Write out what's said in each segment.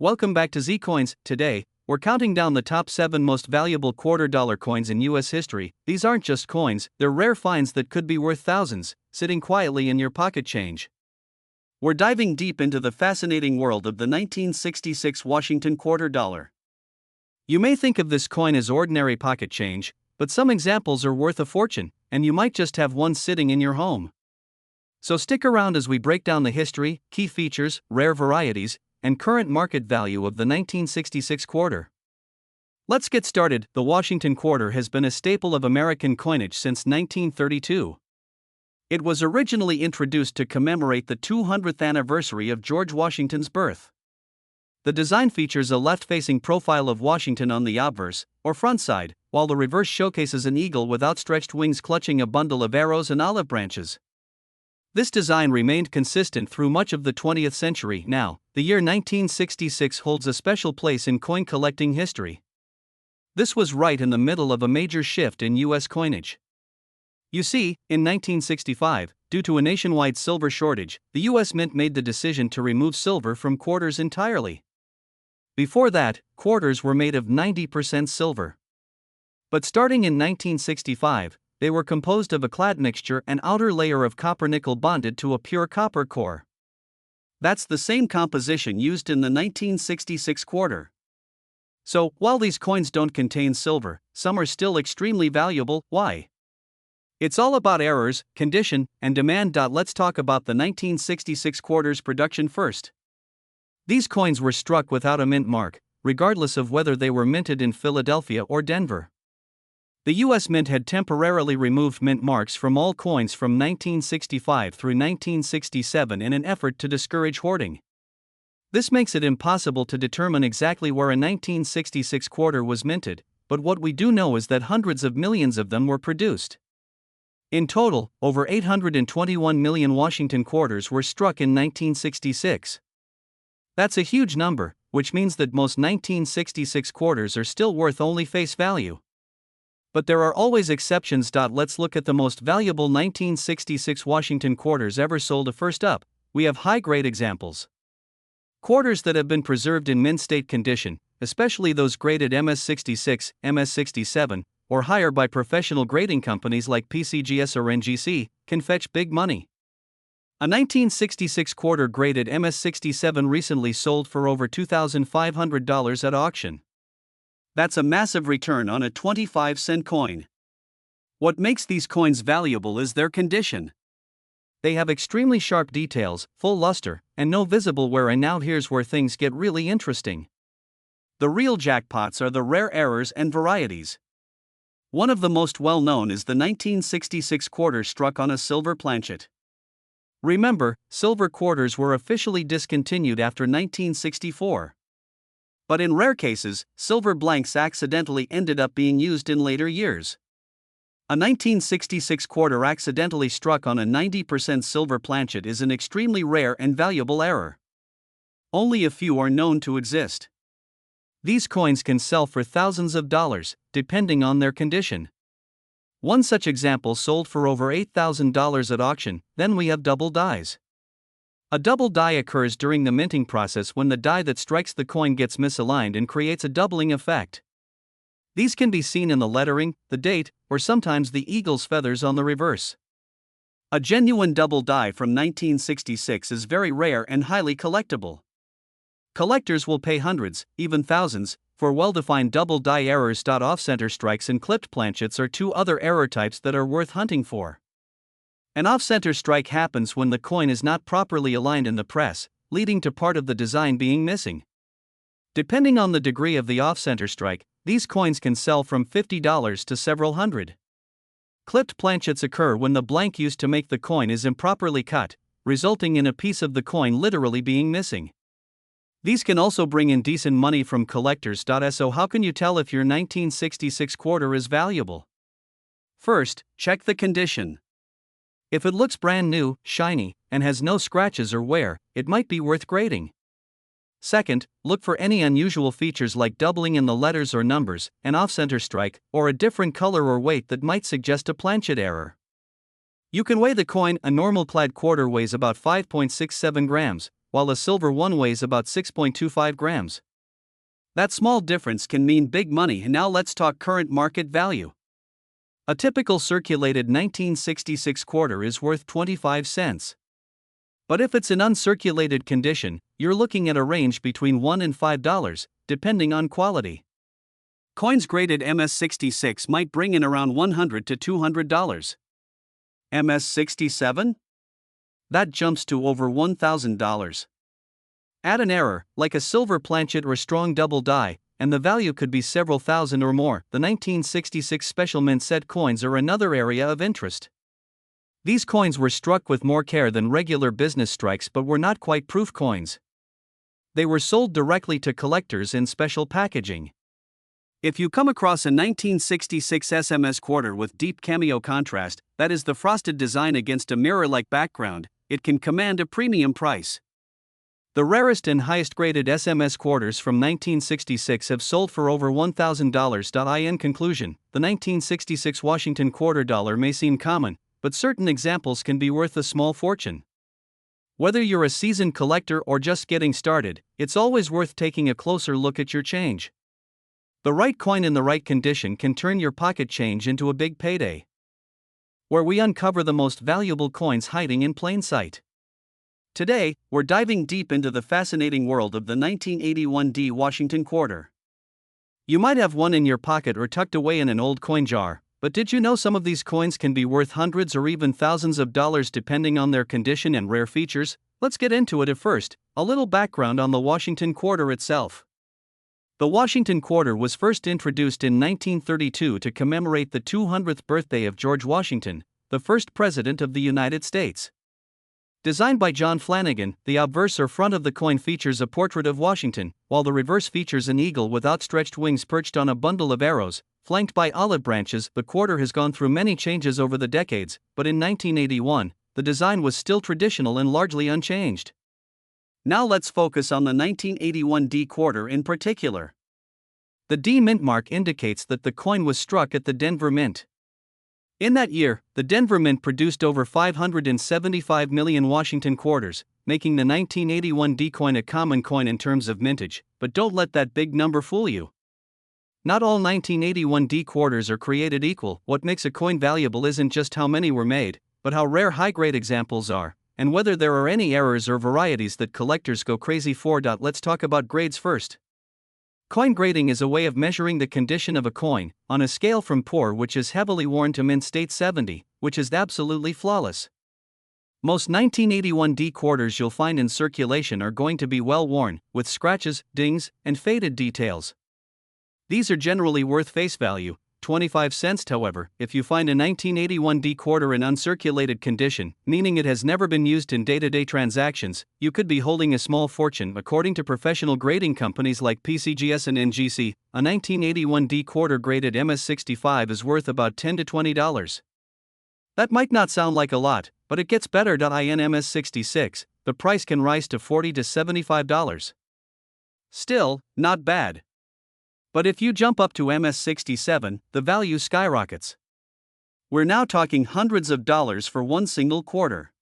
Welcome back to Zcoins. Today, we're counting down the top 7 most valuable quarter-dollar coins in US history. These aren't just coins, they're rare finds that could be worth thousands, sitting quietly in your pocket change. We're diving deep into the fascinating world of the 1966 Washington quarter dollar. You may think of this coin as ordinary pocket change, but some examples are worth a fortune, and you might just have one sitting in your home. So stick around as we break down the history, key features, rare varieties, and current market value of the 1966 quarter. Let's get started. The Washington quarter has been a staple of American coinage since 1932. It was originally introduced to commemorate the 200th anniversary of George Washington's birth. The design features a left-facing profile of Washington on the obverse, or front side, while the reverse showcases an eagle with outstretched wings clutching a bundle of arrows and olive branches. This design remained consistent through much of the 20th century. Now, the year 1966 holds a special place in coin collecting history. This was right in the middle of a major shift in U.S. coinage. You see, in 1965, due to a nationwide silver shortage, the U.S. Mint made the decision to remove silver from quarters entirely. Before that, quarters were made of 90% silver. But starting in 1965, they were composed of a clad mixture and outer layer of copper-nickel bonded to a pure copper core. That's the same composition used in the 1966 quarter. So, while these coins don't contain silver, some are still extremely valuable. Why? It's all about errors, condition, and demand. Let's talk about the 1966 quarter's production first. These coins were struck without a mint mark, regardless of whether they were minted in Philadelphia or Denver. The U.S. Mint had temporarily removed mint marks from all coins from 1965 through 1967 in an effort to discourage hoarding. This makes it impossible to determine exactly where a 1966 quarter was minted, but what we do know is that hundreds of millions of them were produced. In total, over 821 million Washington quarters were struck in 1966. That's a huge number, which means that most 1966 quarters are still worth only face value. But there are always exceptions. Let's look at the most valuable 1966 Washington quarters ever sold. First up, we have high-grade examples. Quarters that have been preserved in mint state condition, especially those graded MS66, MS67, or higher by professional grading companies like PCGS or NGC, can fetch big money. A 1966 quarter graded MS67 recently sold for over $2,500 at auction. That's a massive return on a 25-cent coin. What makes these coins valuable is their condition. They have extremely sharp details, full luster, and no visible wear. And now here's where things get really interesting. The real jackpots are the rare errors and varieties. One of the most well-known is the 1966 quarter struck on a silver planchet. Remember, silver quarters were officially discontinued after 1964. But in rare cases, silver blanks accidentally ended up being used in later years. A 1966 quarter accidentally struck on a 90% silver planchet is an extremely rare and valuable error. Only a few are known to exist. These coins can sell for thousands of dollars, depending on their condition. One such example sold for over $8,000 at auction. Then we have double dies. A double die occurs during the minting process when the die that strikes the coin gets misaligned and creates a doubling effect. These can be seen in the lettering, the date, or sometimes the eagle's feathers on the reverse. A genuine double die from 1966 is very rare and highly collectible. Collectors will pay hundreds, even thousands, for well-defined double die errors. Off-center strikes and clipped planchets are two other error types that are worth hunting for. An off-center strike happens when the coin is not properly aligned in the press, leading to part of the design being missing. Depending on the degree of the off-center strike, these coins can sell from $50 to several hundred. Clipped planchets occur when the blank used to make the coin is improperly cut, resulting in a piece of the coin literally being missing. These can also bring in decent money from collectors. So how can you tell if your 1966 quarter is valuable? First, check the condition. If it looks brand new, shiny, and has no scratches or wear, it might be worth grading. Second, look for any unusual features like doubling in the letters or numbers, an off-center strike, or a different color or weight that might suggest a planchet error. You can weigh the coin. A normal clad quarter weighs about 5.67 grams, while a silver one weighs about 6.25 grams. That small difference can mean big money, and now let's talk current market value. A typical circulated 1966 quarter is worth 25 cents. But if it's in uncirculated condition, you're looking at a range between $1 and $5, depending on quality. Coins graded MS-66 might bring in around $100 to $200. MS-67? That jumps to over $1,000. Add an error, like a silver planchet or strong double die, and the value could be several thousand or more. The 1966 special mint set coins are another area of interest. These coins were struck with more care than regular business strikes, but were not quite proof coins. They were sold directly to collectors in special packaging. If you come across a 1966 SMS quarter with deep cameo contrast, that is the frosted design against a mirror-like background, it can command a premium price. The rarest and highest graded SMS quarters from 1966 have sold for over $1,000. In conclusion, the 1966 Washington quarter dollar may seem common, but certain examples can be worth a small fortune. Whether you're a seasoned collector or just getting started, it's always worth taking a closer look at your change. The right coin in the right condition can turn your pocket change into a big payday. Where we uncover the most valuable coins hiding in plain sight. Today, we're diving deep into the fascinating world of the 1981 D Washington quarter. You might have one in your pocket or tucked away in an old coin jar, but did you know some of these coins can be worth hundreds or even thousands of dollars depending on their condition and rare features? Let's get into it. At first, a little background on the Washington quarter itself. The Washington quarter was first introduced in 1932 to commemorate the 200th birthday of George Washington, the first president of the United States. Designed by John Flanagan, the obverse or front of the coin features a portrait of Washington, while the reverse features an eagle with outstretched wings perched on a bundle of arrows, flanked by olive branches. The quarter has gone through many changes over the decades, but in 1981, the design was still traditional and largely unchanged. Now let's focus on the 1981 D quarter in particular. The D mint mark indicates that the coin was struck at the Denver Mint. In that year, the Denver Mint produced over 575 million Washington quarters, making the 1981 D coin a common coin in terms of mintage, but don't let that big number fool you. Not all 1981 D quarters are created equal. What makes a coin valuable isn't just how many were made, but how rare high-grade examples are, and whether there are any errors or varieties that collectors go crazy for. Let's talk about grades first. Coin grading is a way of measuring the condition of a coin, on a scale from poor, which is heavily worn, to mint state 70, which is absolutely flawless. Most 1981 D quarters you'll find in circulation are going to be well worn, with scratches, dings, and faded details. These are generally worth face value, 25 cents. However, if you find a 1981 D quarter in uncirculated condition, meaning it has never been used in day-to-day transactions, you could be holding a small fortune. According to professional grading companies like PCGS and NGC, a 1981 D quarter graded MS-65 is worth about $10 to $20. That might not sound like a lot, but it gets better. In MS-66, the price can rise to $40 to $75. Still, not bad. But if you jump up to MS-67, the value skyrockets. We're now talking hundreds of dollars for one single quarter.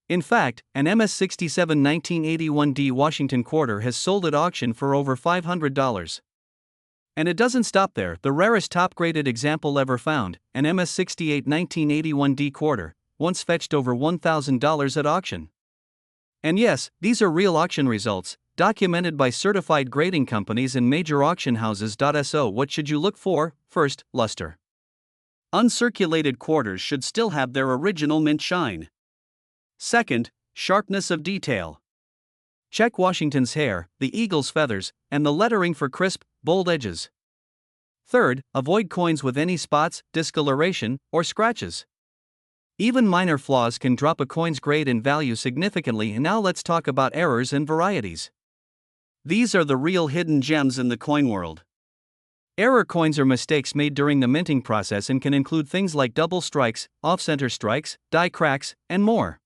In fact, an MS-67 1981 D Washington quarter has sold at auction for over $500. And it doesn't stop there. The rarest top-graded example ever found, an MS-68 1981 D quarter, once fetched over $1,000 at auction. And yes, these are real auction results, documented by certified grading companies and major auction houses. So what should you look for? First, luster. Uncirculated quarters should still have their original mint shine. Second, sharpness of detail. Check Washington's hair, the eagle's feathers, and the lettering for crisp, bold edges. Third, avoid coins with any spots, discoloration, or scratches. Even minor flaws can drop a coin's grade and value significantly. And now let's talk about errors and varieties. These are the real hidden gems in the coin world. Error coins are mistakes made during the minting process and can include things like double strikes, off-center strikes, die cracks, and more.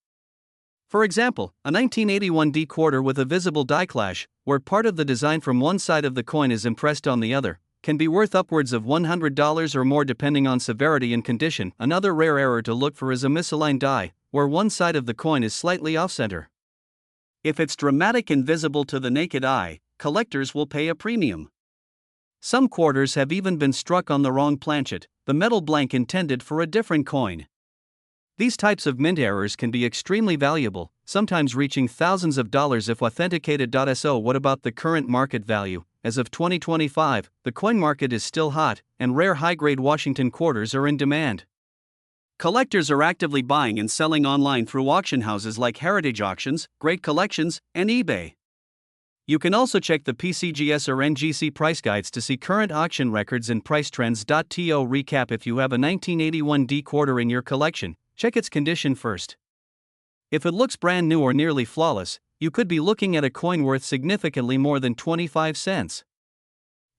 For example, a 1981 D quarter with a visible die clash, where part of the design from one side of the coin is impressed on the other, can be worth upwards of $100 or more depending on severity and condition. Another rare error to look for is a misaligned die, where one side of the coin is slightly off-center. If it's dramatic and visible to the naked eye, collectors will pay a premium. Some quarters have even been struck on the wrong planchet, the metal blank intended for a different coin. These types of mint errors can be extremely valuable, sometimes reaching thousands of dollars if authenticated. So, what about the current market value? As of 2025, the coin market is still hot, and rare high-grade Washington quarters are in demand. Collectors are actively buying and selling online through auction houses like Heritage Auctions, Great Collections, and eBay. You can also check the PCGS or NGC price guides to see current auction records and price trends. To recap: if you have a 1981 D quarter in your collection, check its condition first. If it looks brand new or nearly flawless, you could be looking at a coin worth significantly more than 25 cents.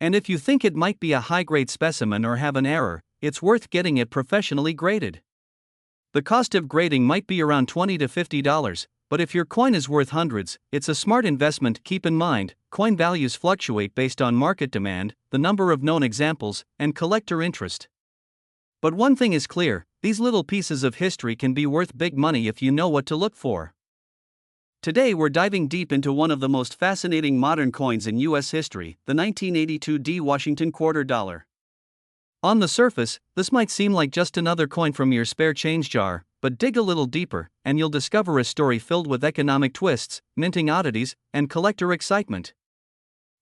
And if you think it might be a high-grade specimen or have an error, it's worth getting it professionally graded. The cost of grading might be around $20 to $50, but if your coin is worth hundreds, it's a smart investment. Keep in mind, coin values fluctuate based on market demand, the number of known examples, and collector interest. But one thing is clear: these little pieces of history can be worth big money if you know what to look for. Today we're diving deep into one of the most fascinating modern coins in U.S. history, the 1982 D Washington quarter dollar. On the surface, this might seem like just another coin from your spare change jar, but dig a little deeper, and you'll discover a story filled with economic twists, minting oddities, and collector excitement.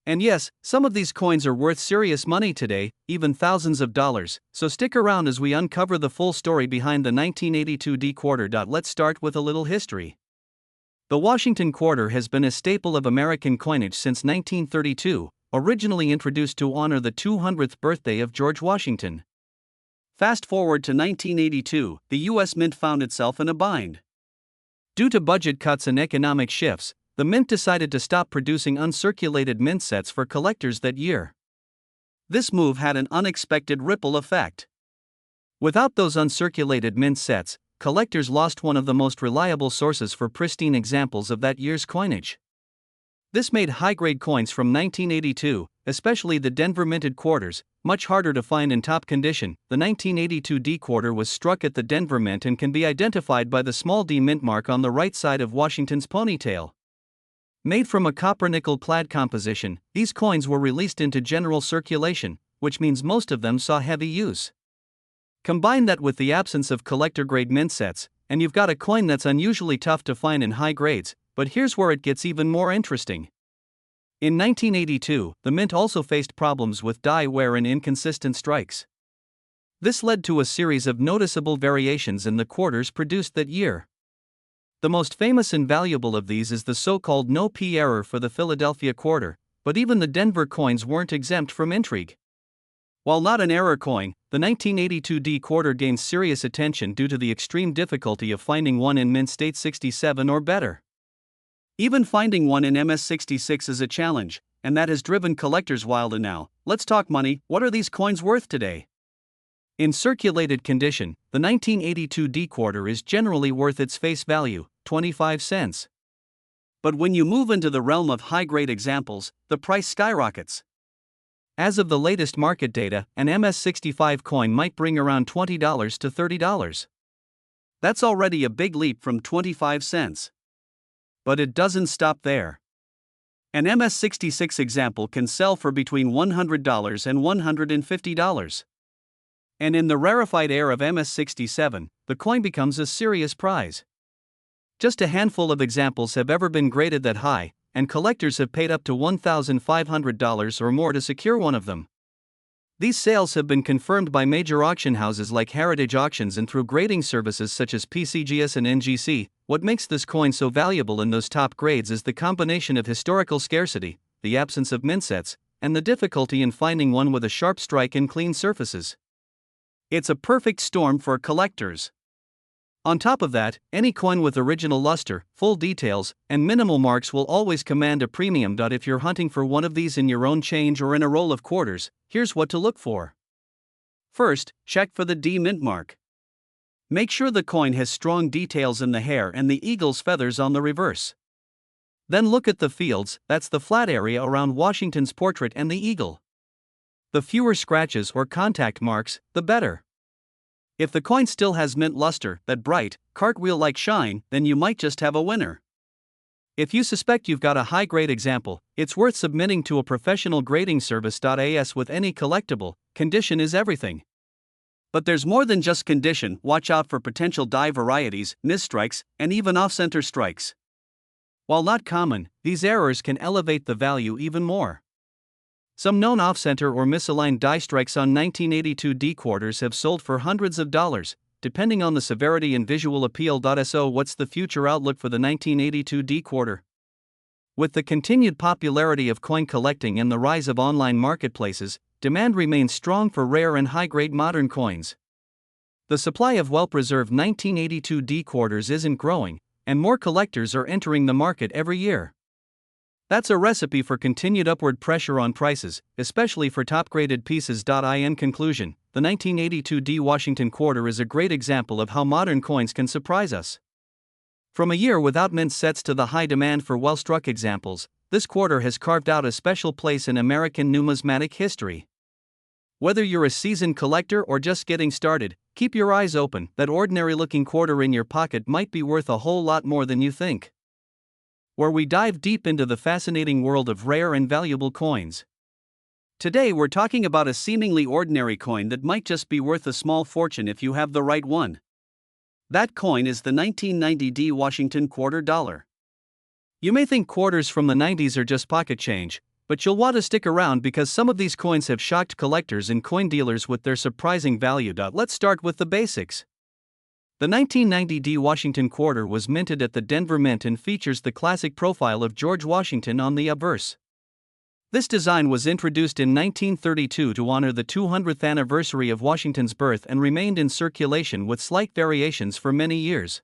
And yes, some of these coins are worth serious money today, even thousands of dollars, so stick around as we uncover the full story behind the 1982 D quarter. Let's start with a little history. The Washington quarter has been a staple of American coinage since 1932, originally introduced to honor the 200th birthday of George Washington. Fast forward to 1982, the U.S. Mint found itself in a bind. Due to budget cuts and economic shifts, the Mint decided to stop producing uncirculated mint sets for collectors that year. This move had an unexpected ripple effect. Without those uncirculated mint sets, collectors lost one of the most reliable sources for pristine examples of that year's coinage. This made high-grade coins from 1982, especially the Denver minted quarters, much harder to find in top condition. The 1982 D quarter was struck at the Denver Mint and can be identified by the small D mint mark on the right side of Washington's ponytail. Made from a copper-nickel clad composition, these coins were released into general circulation, which means most of them saw heavy use. Combine that with the absence of collector-grade mint sets, and you've got a coin that's unusually tough to find in high grades. But here's where it gets even more interesting. In 1982, the Mint also faced problems with die wear and inconsistent strikes. This led to a series of noticeable variations in the quarters produced that year. The most famous and valuable of these is the so-called no-P error for the Philadelphia quarter, but even the Denver coins weren't exempt from intrigue. While not an error coin, the 1982 D quarter gained serious attention due to the extreme difficulty of finding one in mint state 67 or better. Even finding one in MS66 is a challenge, and that has driven collectors wild. And now, let's talk money. What are these coins worth today? In circulated condition, the 1982 D quarter is generally worth its face value, 25 cents. But when you move into the realm of high-grade examples, the price skyrockets. As of the latest market data, an MS65 coin might bring around $20 to $30. That's already a big leap from 25 cents. But it doesn't stop there. An MS66 example can sell for between $100 and $150. And in the rarefied air of MS67, the coin becomes a serious prize. Just a handful of examples have ever been graded that high, and collectors have paid up to $1,500 or more to secure one of them. These sales have been confirmed by major auction houses like Heritage Auctions and through grading services such as PCGS and NGC. What makes this coin so valuable in those top grades is the combination of historical scarcity, the absence of mint sets, and the difficulty in finding one with a sharp strike and clean surfaces. It's a perfect storm for collectors. On top of that, any coin with original luster, full details, and minimal marks will always command a premium. If you're hunting for one of these in your own change or in a roll of quarters, here's what to look for. First, check for the D mint mark. Make sure the coin has strong details in the hair and the eagle's feathers on the reverse. Then look at the fields, that's the flat area around Washington's portrait and the eagle. The fewer scratches or contact marks, the better. If the coin still has mint luster, that bright, cartwheel-like shine, then you might just have a winner. If you suspect you've got a high-grade example, it's worth submitting to a professional grading service. As with any collectible, condition is everything. But there's more than just condition. Watch out for potential die varieties, misstrikes, and even off-center strikes. While not common, these errors can elevate the value even more. Some known off-center or misaligned die strikes on 1982 D quarters have sold for hundreds of dollars, depending on the severity and visual appeal. So what's the future outlook for the 1982 D quarter? With the continued popularity of coin collecting and the rise of online marketplaces, demand remains strong for rare and high-grade modern coins. The supply of well-preserved 1982 D quarters isn't growing, and more collectors are entering the market every year. That's a recipe for continued upward pressure on prices, especially for top-graded pieces. In conclusion, the 1982 D Washington quarter is a great example of how modern coins can surprise us. From a year without mint sets to the high demand for well-struck examples, this quarter has carved out a special place in American numismatic history. Whether you're a seasoned collector or just getting started, keep your eyes open. That ordinary-looking quarter in your pocket might be worth a whole lot more than you think. Where we dive deep into the fascinating world of rare and valuable coins. Today we're talking about a seemingly ordinary coin that might just be worth a small fortune if you have the right one. That coin is the 1990 D Washington quarter dollar. You may think quarters from the 90s are just pocket change, but you'll want to stick around because some of these coins have shocked collectors and coin dealers with their surprising value. Let's start with the basics. The 1990 D Washington quarter was minted at the Denver Mint and features the classic profile of George Washington on the obverse. This design was introduced in 1932 to honor the 200th anniversary of Washington's birth and remained in circulation with slight variations for many years.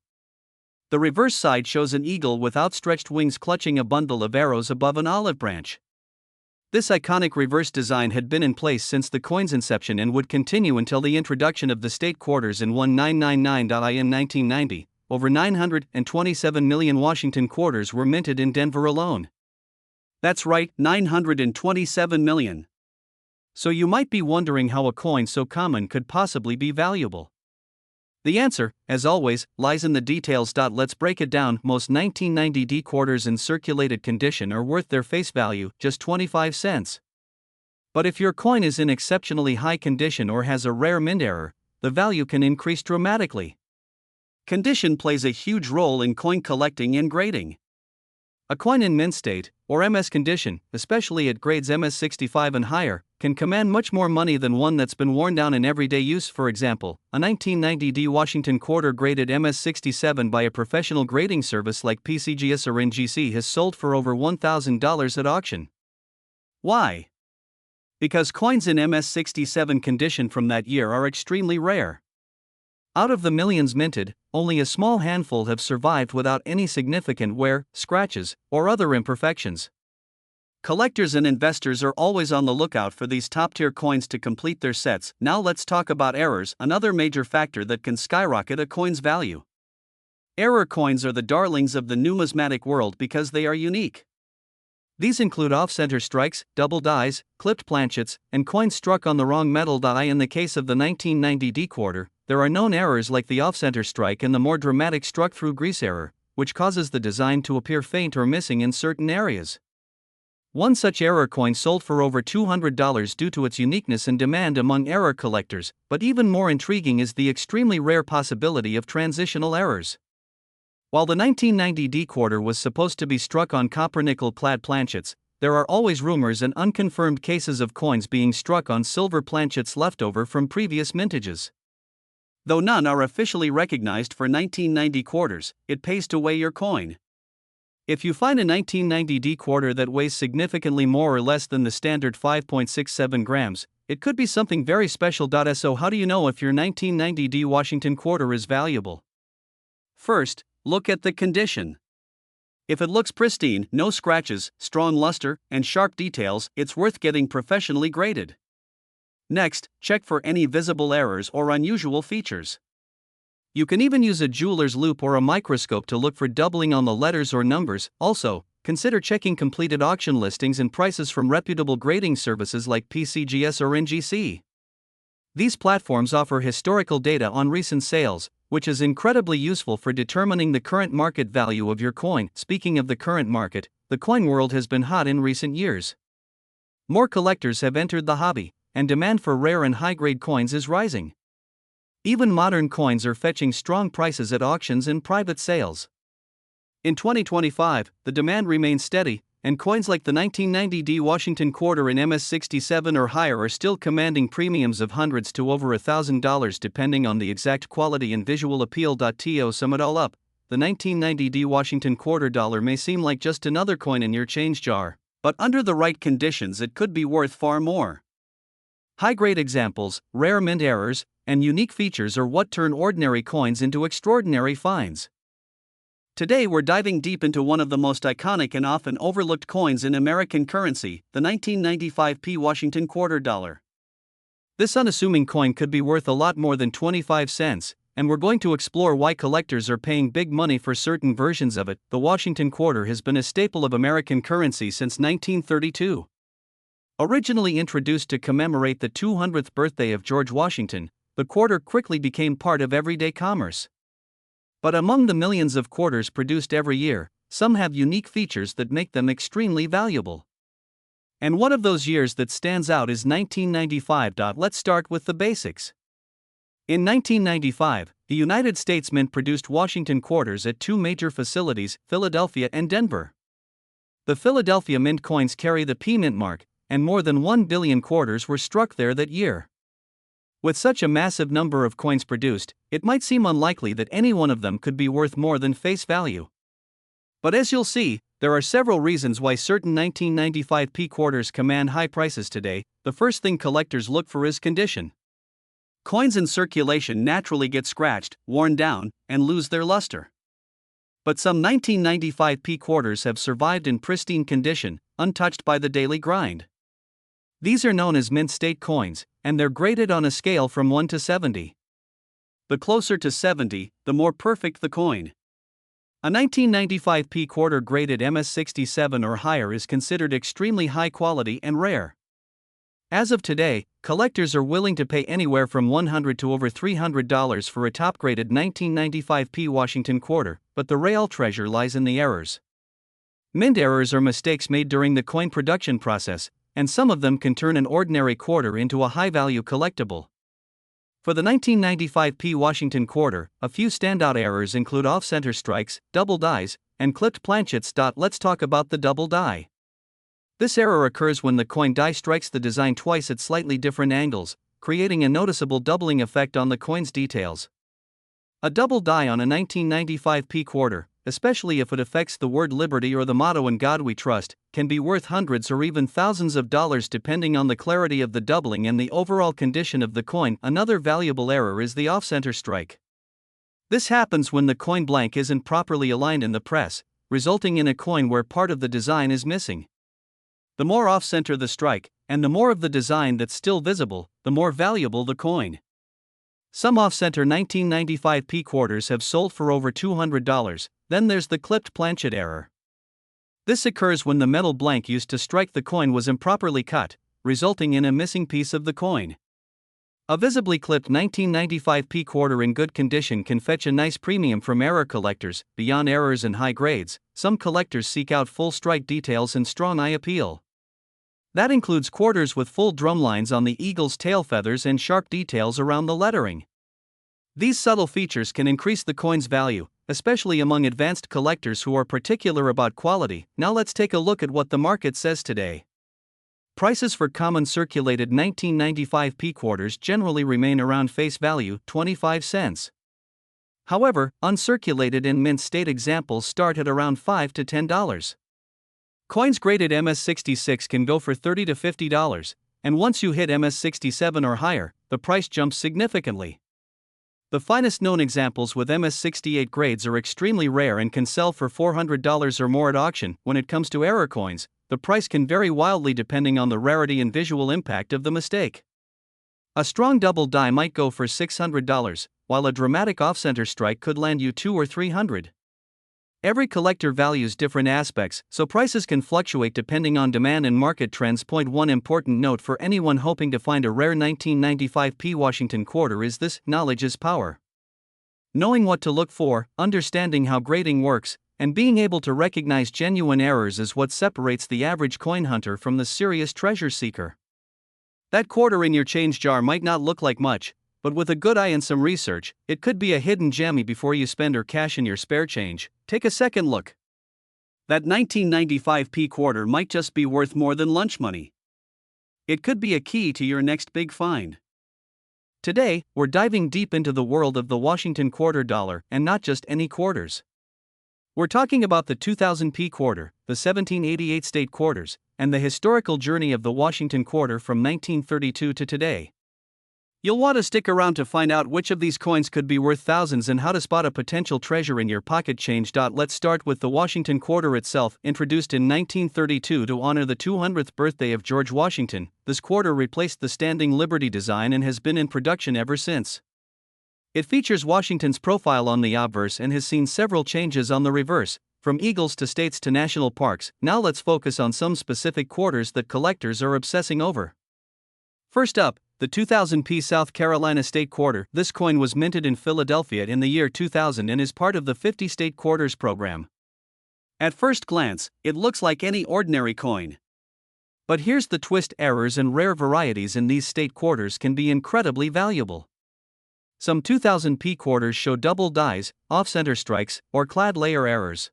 The reverse side shows an eagle with outstretched wings clutching a bundle of arrows above an olive branch. This iconic reverse design had been in place since the coin's inception and would continue until the introduction of the state quarters in 1999. In 1990, over 927 million Washington quarters were minted in Denver alone. That's right, 927 million. So you might be wondering how a coin so common could possibly be valuable. The answer, as always, lies in the details. Let's break it down. Most 1990 D quarters in circulated condition are worth their face value, just 25 cents. But if your coin is in exceptionally high condition or has a rare mint error, the value can increase dramatically. Condition plays a huge role in coin collecting and grading. A coin in mint state, or MS condition, especially at grades MS65 and higher, can command much more money than one that's been worn down in everyday use. For example, a 1990 D Washington quarter graded MS67 by a professional grading service like PCGS or NGC has sold for over $1,000 at auction. Why? Because coins in MS67 condition from that year are extremely rare. Out of the millions minted, only a small handful have survived without any significant wear, scratches, or other imperfections. Collectors and investors are always on the lookout for these top-tier coins to complete their sets. Now let's talk about errors, another major factor that can skyrocket a coin's value. Error coins are the darlings of the numismatic world because they are unique. These include off-center strikes, double dies, clipped planchets, and coins struck on the wrong metal. In the case of the 1990 D quarter, there are known errors like the off-center strike and the more dramatic struck-through grease error, which causes the design to appear faint or missing in certain areas. One such error coin sold for over $200 due to its uniqueness and demand among error collectors, but even more intriguing is the extremely rare possibility of transitional errors. While the 1990 D quarter was supposed to be struck on copper-nickel clad planchets, there are always rumors and unconfirmed cases of coins being struck on silver planchets left over from previous mintages. Though none are officially recognized for 1990 quarters, it pays to weigh your coin. If you find a 1990 D quarter that weighs significantly more or less than the standard 5.67 grams, it could be something very special. So how do you know if your 1990 D Washington quarter is valuable? First, look at the condition. If it looks pristine, no scratches, strong luster, and sharp details, it's worth getting professionally graded. Next, check for any visible errors or unusual features. You can even use a jeweler's loupe or a microscope to look for doubling on the letters or numbers. Also, consider checking completed auction listings and prices from reputable grading services like PCGS or NGC. These platforms offer historical data on recent sales, which is incredibly useful for determining the current market value of your coin. Speaking of the current market, the coin world has been hot in recent years. More collectors have entered the hobby, and demand for rare and high-grade coins is rising. Even modern coins are fetching strong prices at auctions and private sales. In 2025, the demand remains steady, and coins like the 1990D Washington quarter in MS67 or higher are still commanding premiums of hundreds to over $1,000 depending on the exact quality and visual appeal. To sum it all up, the 1990D Washington quarter dollar may seem like just another coin in your change jar, but under the right conditions it could be worth far more. High-grade examples, rare mint errors, and unique features are what turn ordinary coins into extraordinary finds. Today we're diving deep into one of the most iconic and often overlooked coins in American currency, the 1995p Washington quarter dollar. This unassuming coin could be worth a lot more than 25 cents, and we're going to explore why collectors are paying big money for certain versions of it. The Washington quarter has been a staple of American currency since 1932. Originally introduced to commemorate the 200th birthday of George Washington, the quarter quickly became part of everyday commerce. But among the millions of quarters produced every year, some have unique features that make them extremely valuable. And one of those years that stands out is 1995. Let's start with the basics. In 1995, the United States Mint produced Washington quarters at two major facilities, Philadelphia and Denver. The Philadelphia Mint coins carry the P Mint mark, and more than 1 billion quarters were struck there that year. With such a massive number of coins produced, it might seem unlikely that any one of them could be worth more than face value. But as you'll see, there are several reasons why certain 1995p quarters command high prices today. The first thing collectors look for is condition. Coins in circulation naturally get scratched, worn down, and lose their luster. But some 1995p quarters have survived in pristine condition, untouched by the daily grind. These are known as mint state coins, and they're graded on a scale from 1 to 70. The closer to 70, the more perfect the coin. A 1995p quarter graded MS67 or higher is considered extremely high quality and rare. As of today, collectors are willing to pay anywhere from $100 to over $300 for a top-graded 1995p Washington quarter, but the real treasure lies in the errors. Mint errors are mistakes made during the coin production process, and some of them can turn an ordinary quarter into a high-value collectible. For the 1995p Washington quarter, a few standout errors include off-center strikes, double dies, and clipped planchets. Let's talk about the double die. This error occurs when the coin die strikes the design twice at slightly different angles, creating a noticeable doubling effect on the coin's details. A double die on a 1995p quarter, especially if it affects the word liberty or the motto "In God We Trust," can be worth hundreds or even thousands of dollars depending on the clarity of the doubling and the overall condition of the coin. Another valuable error is the off-center strike. This happens when the coin blank isn't properly aligned in the press, resulting in a coin where part of the design is missing. The more off-center the strike, and the more of the design that's still visible, the more valuable the coin. Some off-center 1995p quarters have sold for over $200. Then there's the clipped planchet error. This occurs when the metal blank used to strike the coin was improperly cut, resulting in a missing piece of the coin. A visibly clipped 1995p quarter in good condition can fetch a nice premium from error collectors. Beyond errors and high grades, some collectors seek out full strike details and strong eye appeal. That includes quarters with full drumlines on the eagle's tail feathers and sharp details around the lettering. These subtle features can increase the coin's value, especially among advanced collectors who are particular about quality. Now let's take a look at what the market says today. Prices for common circulated 1995p quarters generally remain around face value, 25 cents. However, uncirculated and mint state examples start at around $5 to $10. Coins graded MS66 can go for $30 to $50, and once you hit MS67 or higher, the price jumps significantly. The finest known examples with MS68 grades are extremely rare and can sell for $400 or more at auction. When it comes to error coins, the price can vary wildly depending on the rarity and visual impact of the mistake. A strong double die might go for $600, while a dramatic off-center strike could land you $200 or $300. Every collector values different aspects, so prices can fluctuate depending on demand and market trends. One important note for anyone hoping to find a rare 1995p Washington quarter is this: knowledge is power. Knowing what to look for, understanding how grading works, and being able to recognize genuine errors is what separates the average coin hunter from the serious treasure seeker. That quarter in your change jar might not look like much, but with a good eye and some research, it could be a hidden gem before you spend or cash in your spare change. Take a second look. That 1995p quarter might just be worth more than lunch money. It could be a key to your next big find. Today, we're diving deep into the world of the Washington quarter dollar, and not just any quarters. We're talking about the 2000p quarter, the 1788 state quarters, and the historical journey of the Washington quarter from 1932 to today. You'll want to stick around to find out which of these coins could be worth thousands and how to spot a potential treasure in your pocket change. Let's start with the Washington quarter itself. Introduced in 1932 to honor the 200th birthday of George Washington, this quarter replaced the standing Liberty design and has been in production ever since. It features Washington's profile on the obverse and has seen several changes on the reverse, from eagles to states to national parks. Now let's focus on some specific quarters that collectors are obsessing over. First up, the 2000p South Carolina State Quarter. This coin was minted in Philadelphia in the year 2000 and is part of the 50 State Quarters program. At first glance, it looks like any ordinary coin. But here's the twist: errors and rare varieties in these state quarters can be incredibly valuable. Some 2000p quarters show double dies, off-center strikes, or clad layer errors.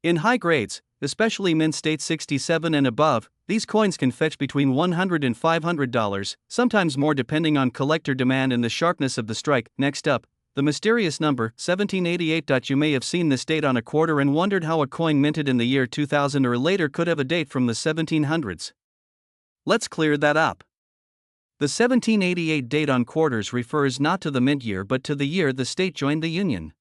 In high grades, especially mint state 67 and above, these coins can fetch between $100 and $500, sometimes more depending on collector demand and the sharpness of the strike. Next up, the mysterious number 1788. You may have seen this date on a quarter and wondered how a coin minted in the year 2000 or later could have a date from the 1700s. Let's clear that up. The 1788 date on quarters refers not to the mint year but to the year the state joined the Union.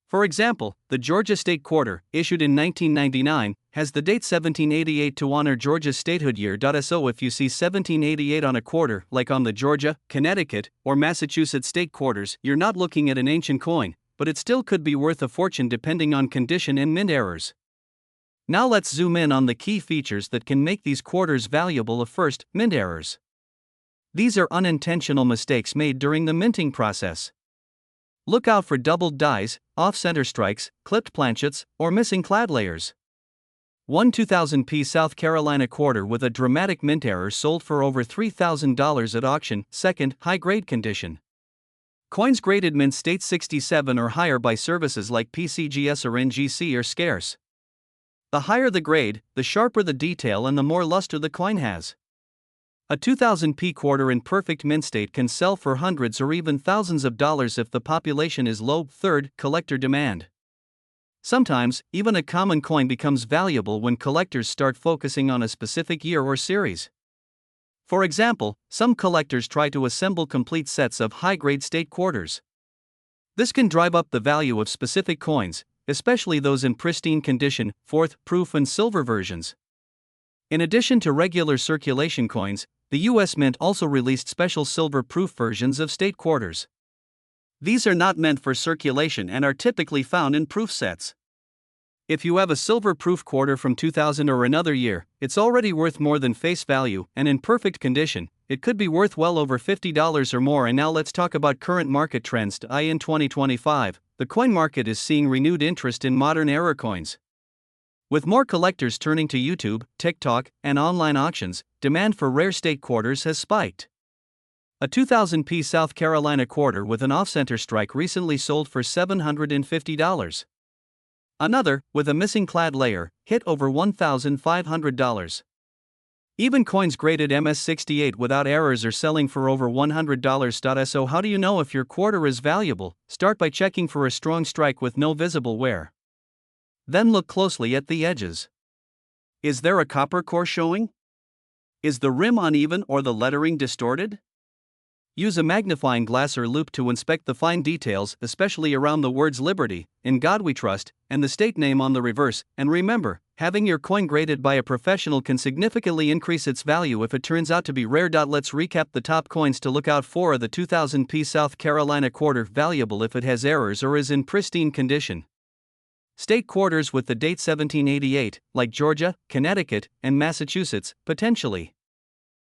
For example, the Georgia State Quarter, issued in 1999, has the date 1788 to honor Georgia's statehood year. So if you see 1788 on a quarter, like on the Georgia, Connecticut, or Massachusetts state quarters, you're not looking at an ancient coin, but it still could be worth a fortune depending on condition and mint errors. Now let's zoom in on the key features that can make these quarters valuable. First, mint errors. These are unintentional mistakes made during the minting process. Look out for doubled dies, off-center strikes, clipped planchets, or missing clad layers. One 2000p South Carolina quarter with a dramatic mint error sold for over $3,000 at auction. Second, high-grade condition. Coins graded mint state 67 or higher by services like PCGS or NGC are scarce. The higher the grade, the sharper the detail and the more luster the coin has. A 2000p quarter in perfect mint state can sell for hundreds or even thousands of dollars if the population is low. Third, collector demand. Sometimes, even a common coin becomes valuable when collectors start focusing on a specific year or series. For example, some collectors try to assemble complete sets of high-grade state quarters. This can drive up the value of specific coins, especially those in pristine condition. Fourth, proof and silver versions. In addition to regular circulation coins, the U.S. Mint also released special silver-proof versions of state quarters. These are not meant for circulation and are typically found in proof sets. If you have a silver-proof quarter from 2000 or another year, it's already worth more than face value, and in perfect condition, it could be worth well over $50 or more. And now let's talk about current market trends. In 2025, the coin market is seeing renewed interest in modern era coins. With more collectors turning to YouTube, TikTok, and online auctions, demand for rare state quarters has spiked. A 2000p South Carolina quarter with an off-center strike recently sold for $750. Another, with a missing clad layer, hit over $1,500. Even coins graded MS68 without errors are selling for over $100. So how do you know if your quarter is valuable? Start by checking for a strong strike with no visible wear. Then look closely at the edges. Is there a copper core showing? Is the rim uneven or the lettering distorted? Use a magnifying glass or loupe to inspect the fine details, especially around the words Liberty, In God We Trust, and the state name on the reverse. And remember, having your coin graded by a professional can significantly increase its value if it turns out to be rare. Let's recap the top coins to look out for. The 2000p South Carolina quarter, valuable if it has errors or is in pristine condition. State quarters with the date 1788, like Georgia, Connecticut, and Massachusetts, potentially.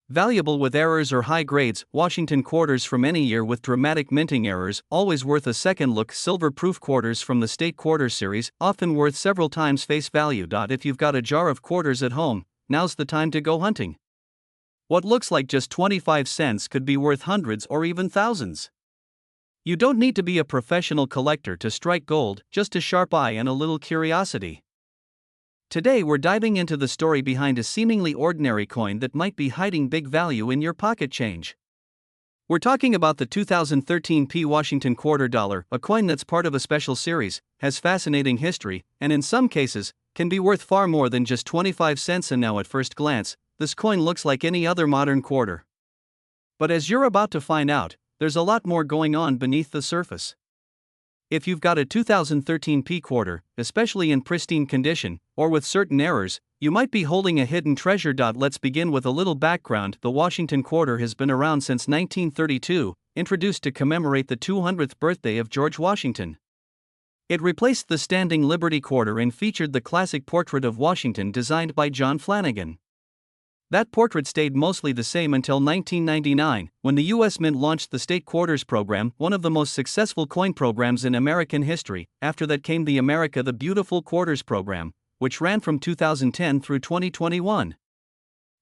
Valuable with errors or high grades, Washington quarters from any year with dramatic minting errors, always worth a second look. Silver proof quarters from the State Quarter series, often worth several times face value. If you've got a jar of quarters at home, now's the time to go hunting. What looks like just 25 cents could be worth hundreds or even thousands. You don't need to be a professional collector to strike gold, just a sharp eye and a little curiosity. Today we're diving into the story behind a seemingly ordinary coin that might be hiding big value in your pocket change. We're talking about the 2013 P Washington quarter dollar, a coin that's part of a special series, has fascinating history, and in some cases, can be worth far more than just 25 cents. And now at first glance, this coin looks like any other modern quarter. But as you're about to find out, there's a lot more going on beneath the surface. If you've got a 2013 P quarter, especially in pristine condition, or with certain errors, you might be holding a hidden treasure. Let's begin with a little background. The Washington quarter has been around since 1932, introduced to commemorate the 200th birthday of George Washington. It replaced the standing Liberty quarter and featured the classic portrait of Washington designed by John Flanagan. That portrait stayed mostly the same until 1999, when the U.S. Mint launched the State Quarters program, one of the most successful coin programs in American history. After that came the America the Beautiful Quarters program, which ran from 2010 through 2021.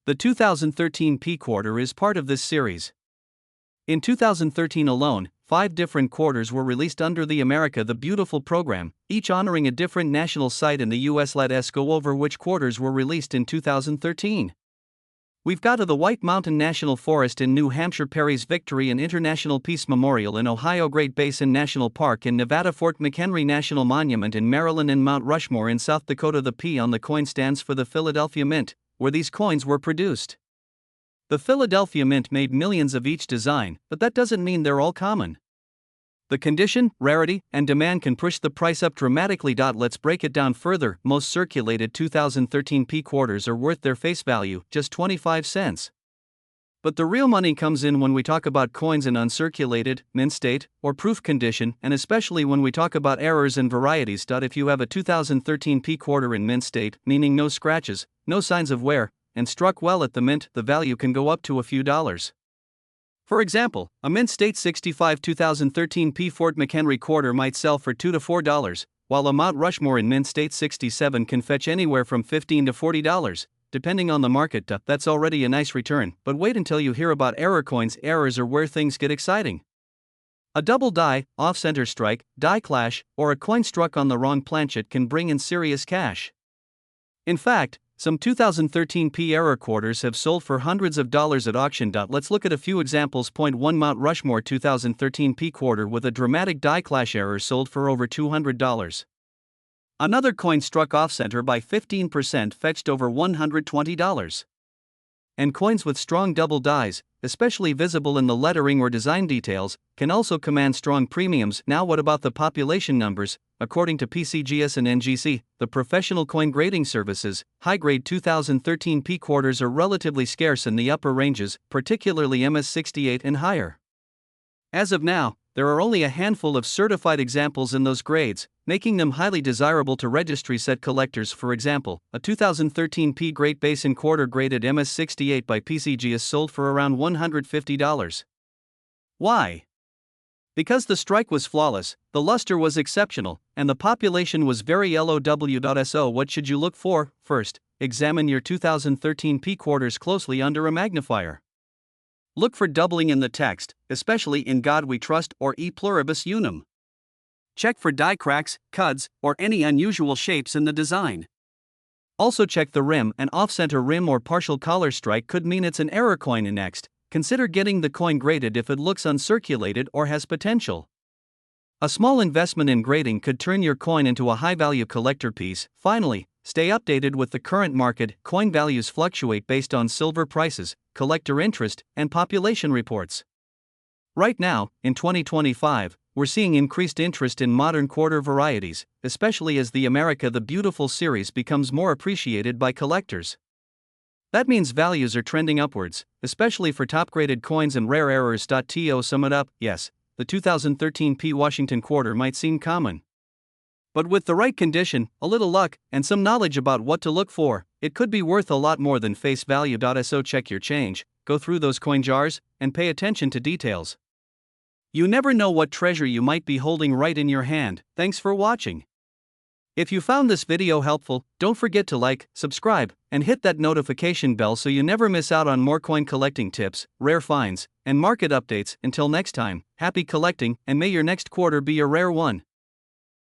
The 2013 P quarter is part of this series. In 2013 alone, 5 different quarters were released under the America the Beautiful program, each honoring a different national site in the U.S. Let's go over which quarters were released in 2013. We've got the White Mountain National Forest in New Hampshire, Perry's Victory and International Peace Memorial in Ohio, Great Basin National Park in Nevada, Fort McHenry National Monument in Maryland, and Mount Rushmore in South Dakota. The P on the coin stands for the Philadelphia Mint, where these coins were produced. The Philadelphia Mint made millions of each design, but that doesn't mean they're all common. The condition, rarity, and demand can push the price up dramatically. Let's break it down further. Most circulated 2013 P quarters are worth their face value, just 25 cents. But the real money comes in when we talk about coins in uncirculated, mint state, or proof condition, and especially when we talk about errors and varieties. If you have a 2013 P quarter in mint state, meaning no scratches, no signs of wear, and struck well at the mint, the value can go up to a few dollars. For example, a Mint State 65 2013 P Fort McHenry quarter might sell for $2 to $4, while a Mount Rushmore in Mint State 67 can fetch anywhere from $15 to $40, depending on the market. That's already a nice return, but wait until you hear about error coins. Errors are where things get exciting. A double die, off-center strike, die clash, or a coin struck on the wrong planchet can bring in serious cash. In fact, some 2013 P error quarters have sold for hundreds of dollars at auction. Let's look at a few examples. Point 1 Mount Rushmore 2013 P quarter with a dramatic die clash error sold for over $200. Another coin struck off-center by 15% fetched over $120. And coins with strong double dies, especially visible in the lettering or design details, can also command strong premiums. Now what about the population numbers? According to PCGS and NGC, the professional coin grading services, high-grade 2013 P quarters are relatively scarce in the upper ranges, particularly MS68 and higher. As of now, there are only a handful of certified examples in those grades, making them highly desirable to registry set collectors. For example, a 2013 P Great Basin quarter graded MS68 by PCGS sold for around $150. Why? Because the strike was flawless, the luster was exceptional, and the population was very low. So what should you look for? First, examine your 2013 P quarters closely under a magnifier. Look for doubling in the text, especially in God We Trust or E Pluribus Unum. Check for die cracks, cuds, or any unusual shapes in the design. Also check the rim. An off-center rim or partial collar strike could mean it's an error coin. Next, consider getting the coin graded if it looks uncirculated or has potential. A small investment in grading could turn your coin into a high-value collector piece. Finally, stay updated with the current market. Coin values fluctuate based on silver prices, collector interest, and population reports. Right now, in 2025, we're seeing increased interest in modern quarter varieties, especially as the America the Beautiful series becomes more appreciated by collectors. That means values are trending upwards, especially for top-graded coins and rare errors. To sum it up, yes, the 2013 P Washington quarter might seem common. But with the right condition, a little luck, and some knowledge about what to look for, it could be worth a lot more than face value. So check your change, go through those coin jars, and pay attention to details. You never know what treasure you might be holding right in your hand. Thanks for watching. If you found this video helpful, don't forget to like, subscribe, and hit that notification bell so you never miss out on more coin collecting tips, rare finds, and market updates. Until next time, happy collecting, and may your next quarter be a rare one.